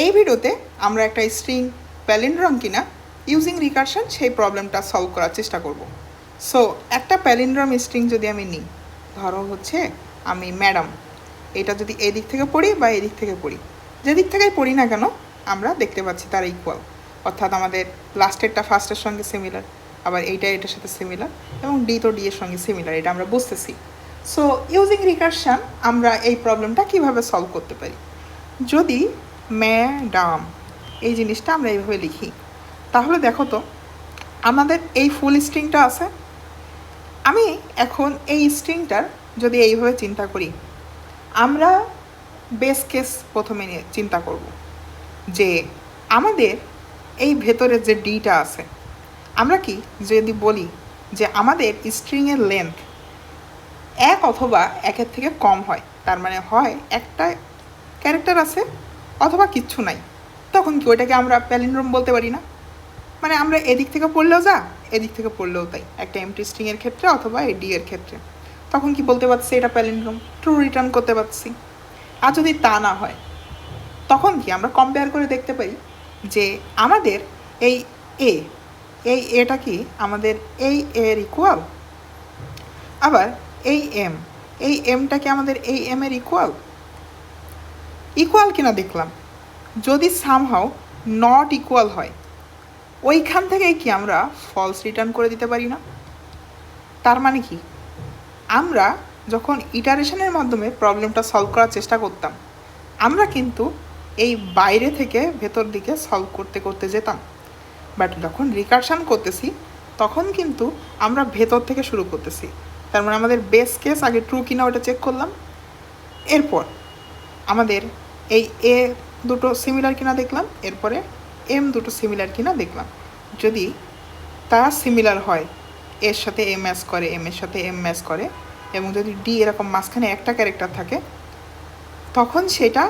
এই ভিডিওতে আমরা একটা স্ট্রিং প্যালিন্ড্রম কিনা ইউজিং রিকারশন সেই প্রবলেমটা সলভ করার চেষ্টা করব। সো একটা প্যালিন্ড্রম স্ট্রিং যদি আমি নিই, ধরো হচ্ছে আমি ম্যাডাম, এটা যদি এদিক থেকে পড়ি বা এদিক থেকে পড়ি, যেদিক থেকেই পড়ি না কেন আমরা দেখতে পাচ্ছি তার ইকুয়াল, অর্থাৎ আমাদের লাস্টেরটা ফার্স্টের সঙ্গে সিমিলার, আবার এইটা এটার সাথে সিমিলার, এবং ডি তো ডি এর সঙ্গে সিমিলার, এটা আমরা বুঝতেছি। সো ইউজিং রিকারশন আমরা এই প্রবলেমটা কিভাবে সলভ করতে পারি। যদি ম্যাডাম এই জিনিসটা আমরা এইভাবে লিখি, তাহলে দেখো তো আমাদের এই ফুল স্ট্রিংটা আছে। আমি এখন এই স্ট্রিংটার যদি এইভাবে চিন্তা করি, আমরা বেস কেস প্রথমে নিয়ে চিন্তা করব যে আমাদের এই ভেতরের যে ডিটা আছে, আমরা কি যদি বলি যে আমাদের স্ট্রিংয়ের লেন্থ এক অথবা একের থেকে কম হয়, তার মানে হয় একটা ক্যারেক্টার আছে অথবা কিচ্ছু নাই, তখন কি ওইটাকে আমরা প্যালিন্ড্রোম বলতে পারি না? মানে আমরা এদিক থেকে পড়লেও যা, এদিক থেকে পড়লেও তাই, একটা এমটি স্ট্রিংয়ের ক্ষেত্রে অথবা এই ডি এর ক্ষেত্রে, তখন কি বলতে পারছি এটা প্যালিন্ড্রোম, ট্রু রিটার্ন করতে পারছি। আর যদি তা না হয়, তখন কি আমরা কম্পেয়ার করে দেখতে পারি যে আমাদের এই এ, এই এটা কি আমাদের এই এর ইকুয়াল, আবার এই এম, এই এমটা কি আমাদের এই এম এর ইকুয়াল কিনা দেখলাম। যদি সামহাও নট ইকুয়াল হয়, ওইখান থেকেই কি আমরা ফলস রিটার্ন করে দিতে পারি না? তার মানে কি আমরা যখন ইটারেশনের মাধ্যমে প্রবলেমটা সলভ করার চেষ্টা করতাম, আমরা কিন্তু এই বাইরে থেকে ভেতর দিকে সলভ করতে করতে যেতাম, বাট যখন রিকারশন করতেছি তখন কিন্তু আমরা ভেতর থেকে শুরু করতেছি। তার মানে আমাদের বেস কেস আগে ট্রু কিনা ওটা চেক করলাম, এরপর আমাদের এই এ দুটো সিমিলার কিনা দেখলাম, এরপরে এম দুটো সিমিলার কিনা দেখলাম। যদি তারা সিমিলার হয়, এর সাথে এম ম্যাচ করে, এম এর সাথে এম ম্যাচ করে, এবং যদি ডি এরকম মাঝখানে একটা ক্যারেক্টার থাকে, তখন সেটা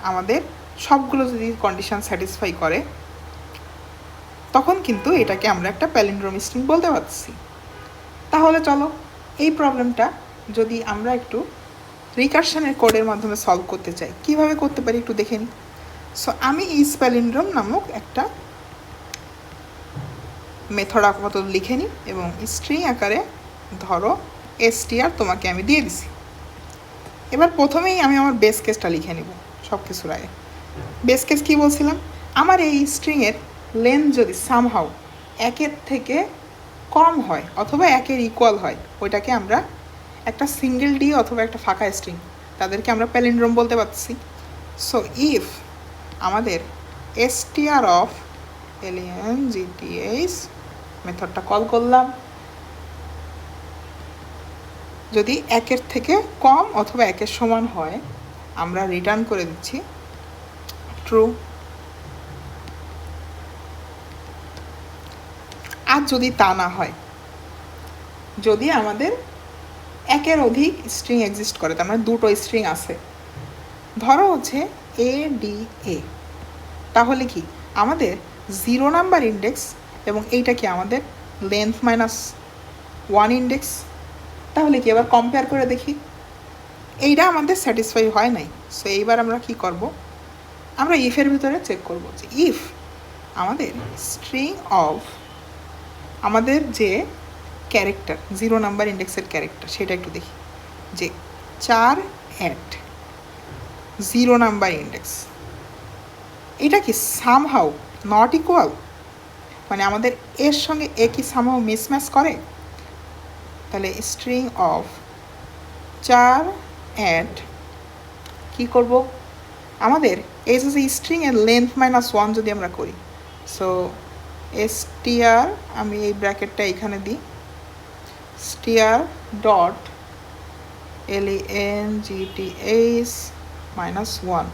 আমাদের সবগুলো যদি কন্ডিশন স্যাটিসফাই করে, তখন কিন্তু এটাকে আমরা একটা প্যালিন্ড্রোম স্ট্রিং বলতে পারছি। তাহলে চলো এই প্রবলেমটা যদি আমরা একটু রিকারশনের কোডের মাধ্যমে সলভ করতে চাই, কিভাবে করতে পারি একটু দেখে নিই। সো আমি ইজ প্যালিন্ড্রোম নামক একটা মেথড আপাতত লিখে নিই, এবং স্ট্রিং আকারে ধরো str তোমাকে আমি দিয়ে দিছি। এবার প্রথমেই আমি আমার বেস কেসটা লিখে নিব সব কিছুর আগে। বেস কেস কী বলছিলাম, আমার এই স্ট্রিংয়ের লেন্থ যদি সামহাও একের থেকে কম হয় অথবা একের ইকুয়াল হয়, ওইটাকে আমরা একটা সিঙ্গেল ডি অথবা একটা ফাঁকা স্ট্রিং, তাদেরকে আমরা প্যালিন্ড্রোম বলতে পারছি। সো ইফ আমাদের str অফ length মেথডটা কল করলাম, যদি একের থেকে কম অথবা একের সমান হয়, আমরা রিটার্ন করে দিচ্ছি ট্রু। আর যদি তা না হয়, যদি আমাদের একের অধিক স্ট্রিং এক্সিস্ট করে, তার মানে দুটো স্ট্রিং আছে, ধরো হচ্ছে এ ডি এ, তাহলে কি আমাদের 0 নাম্বার ইন্ডেক্স এবং এইটা কি আমাদের লেন্থ -1 ইন্ডেক্স, তাহলে কি এবার কম্পেয়ার করে দেখি, এইটা আমাদের স্যাটিসফাই হয় নাই। সো এইবার আমরা কি করব, আমরা ইফের ভিতরে চেক করব যে ইফ আমাদের স্ট্রিং অফ আমাদের যে ক্যারেক্টার 0 নাম্বার ইন্ডেক্সের ক্যারেক্টার, সেটা একটু দেখি, যে 4 at 0 নাম্বার ইন্ডেক্স, এটা কি সামহাও নট ইকুয়াল, মানে আমাদের এর সঙ্গে এ কি সামহাও মিসম্যাচ করে, তাহলে স্ট্রিং অফ 4 at কি করব, আমাদের এই যে স্ট্রিংয়ের লেন্থ -1 যদি আমরা করি, সো str, আমি এই ব্র্যাকেটটা এখানে দিই, str ডট length -1,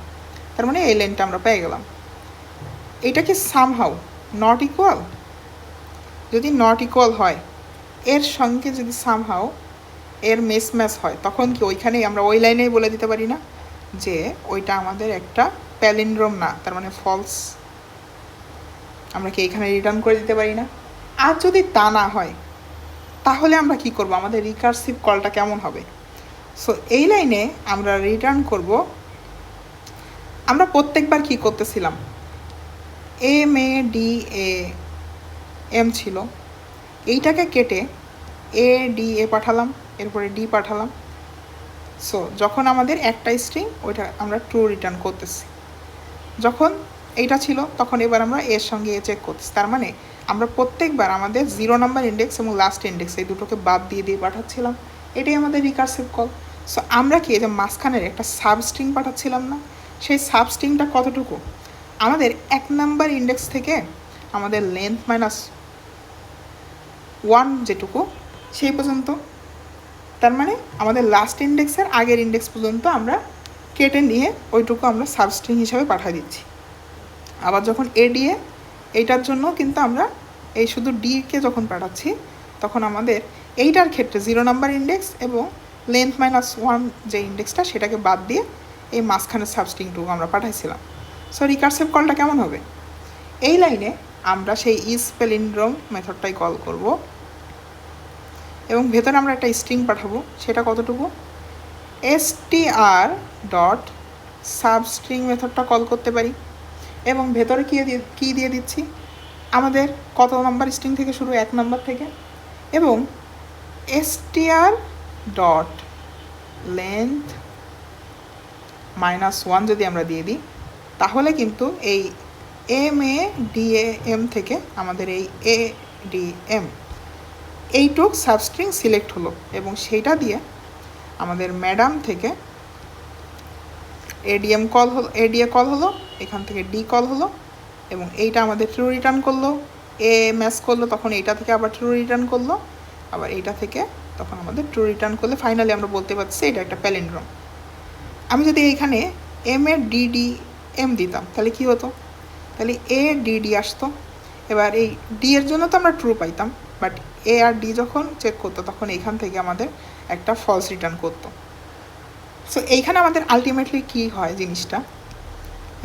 তার মানে এই লেনটা আমরা পেয়ে গেলাম। এটা কি সামহাও নট ইকুয়াল, যদি নট ইকুয়াল হয়, এর সঙ্গে যদি সামহাও এর মিসম্যাচ হয়, তখন কি ওইখানেই আমরা ওই লাইনেই বলে দিতে পারি না যে ওইটা আমাদের একটা প্যালিন্ড্রোম না, তার মানে ফলস, আমরা কি এইখানে রিটার্ন করে দিতে পারি না? আর যদি তা না হয়, তাহলে আমরা কি করব, আমাদের রিকারসিভ কলটা কেমন হবে? সো এই লাইনে আমরা রিটার্ন করব আমরা প্রত্যেকবার কি করতেছিলাম, M A D A M ছিল, এইটাকে কেটে এ ডি এ পাঠালাম, এরপরে ডি পাঠালাম। সো যখন আমাদের একটা স্ট্রিং ওইটা আমরা ট্রু রিটার্ন করতেছি, যখন এইটা ছিল তখন এবার আমরা এর সঙ্গে এ চেক করতেছি। তার মানে আমরা প্রত্যেকবার আমাদের 0 নাম্বার ইন্ডেক্স এবং লাস্ট ইন্ডেক্স এই দুটোকে বাদ দিয়ে দিয়ে পাঠাচ্ছিলাম, এটাই আমাদের রিকার্সিভ কল। সো আমরা কি এই যে মাঝখানের একটা সাবস্ট্রিং পাঠাচ্ছিলাম না, সেই সাবস্ট্রিংটা কতটুকু, আমাদের 1 নাম্বার ইন্ডেক্স থেকে আমাদের লেন্থ -1 যেটুকু সেই পর্যন্ত, তার মানে আমাদের লাস্ট ইন্ডেক্সের আগের ইন্ডেক্স পর্যন্ত আমরা কেটে নিয়ে ওইটুকু আমরা সাবস্ট্রিং হিসাবে পাঠিয়ে দিচ্ছি। আবার যখন এডিএ এইটার জন্য কিন্তু আমরা এই শুধু ডিকে যখন পাঠাচ্ছি তখন আমাদের এইটার ক্ষেত্রে 0 নাম্বার ইন্ডেক্স এবং লেন্থ -1 যে ইন্ডেক্সটা সেটাকে বাদ দিয়ে এই মাঝখানের সাবস্ট্রিংটুকু আমরা পাঠাইছিলাম। সো রিকার্সিভ কলটা কেমন হবে, এই লাইনে আমরা সেই ইজ প্যালিন্ড্রোম মেথডটাই কল করব এবং ভেতরে আমরা একটা স্ট্রিং পাঠাবো, সেটা কতটুকু, str ডট সাবস্ট্রিং মেথডটা কল করতে পারি এবং ভেতরে কী দিয়ে দিচ্ছি, আমাদের কত নাম্বার স্ট্রিং থেকে শুরু, 1 নাম্বার থেকে, এবং str ডট লেন্থ -1 যদি আমরা দিয়ে দিই তাহলে কিন্তু এই এম এ ডি এম থেকে আমাদের এই এ ডি এম এইটুক সাবস্ট্রিং সিলেক্ট হলো এবং সেইটা দিয়ে আমাদের ম্যাডাম থেকে এডিএম কল হলো, এডিএ কল হলো, এখান থেকে ডি কল হলো এবং এইটা আমাদের ট্রু রিটার্ন করলো, এ ম্যাচ করলো, তখন এইটা থেকে আবার ট্রু রিটার্ন করলো, আবার এইটা থেকে তখন আমাদের ট্রু রিটার্ন করলে ফাইনালি আমরা বলতে পারছি এটা একটা প্যালিন্ড্রোম। আমি যদি এইখানে এম এর ডিডি এম দিতাম তাহলে কি হতো, তাহলে এ ডিডি আসতো, এবার এই ডি এর জন্য তো আমরা ট্রু পাইতাম, বাট এ আর ডি যখন চেক করতো তখন এইখান থেকে আমাদের একটা ফলস রিটার্ন করতো। সো এইখানে আমাদের আলটিমেটলি কী হয় জিনিসটা,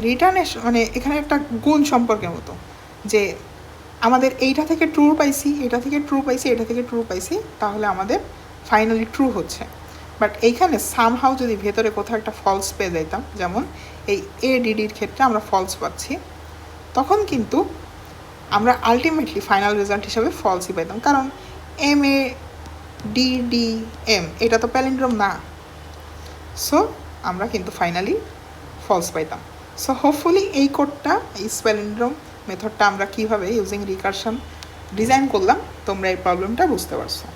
রিটার্নের মানে এখানে একটা গুণ সম্পর্কের মতো, যে আমাদের এইটা থেকে ট্রু পাইছি, এটা থেকে ট্রু পাইছি, এটা থেকে ট্রু পাইছি, তাহলে আমাদের ফাইনালি ট্রু হচ্ছে। বাট এইখানে সামহাউ যদি ভেতরে কোথাও একটা ফলস পেয়ে যাইতাম, যেমন এই এ ডিডির ক্ষেত্রে আমরা ফলস পাচ্ছি, তখন কিন্তু আমরা আলটিমেটলি ফাইনাল রেজাল্ট হিসাবে ফলসই পাইতাম, কারণ M A D D M এটা তো প্যালিন্ড্রোম না। সো আমরা কিন্তু ফাইনালি ফলস পাইতাম। সো হোপফুলি এই কোডটা, এই প্যালিন্ড্রোম মেথডটা আমরা কীভাবে ইউজিং রিকারশন ডিজাইন করলাম তোমরা এই প্রবলেমটা বুঝতে পারছো।